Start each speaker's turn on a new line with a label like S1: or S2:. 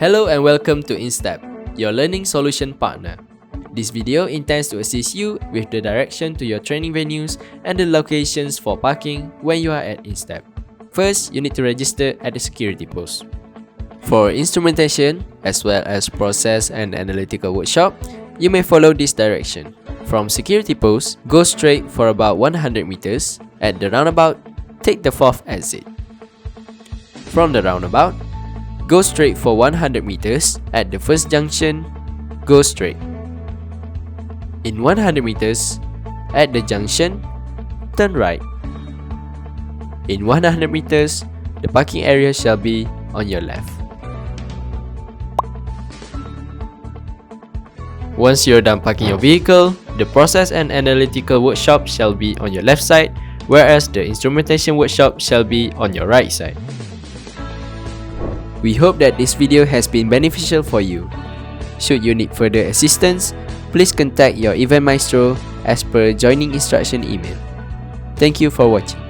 S1: Hello and welcome to INSTEP, your learning solution partner. This video intends to assist you with the direction to your training venues and the locations for parking when you are at INSTEP. First, you need to register at the security post. For instrumentation, as well as process and analytical workshop, you may follow this direction. From security post, go straight for about 100 meters. At the roundabout, take the 4th exit. From the roundabout, go straight for 100 meters. At the first junction, go straight. In 100 meters, at the junction, turn right. In 100 meters, the parking area shall be on your left. Once you're done parking your vehicle, the process and analytical workshop shall be on your left side, whereas the instrumentation workshop shall be on your right side. We hope that this video has been beneficial for you. Should you need further assistance, please contact your event maestro as per joining instruction email. Thank you for watching.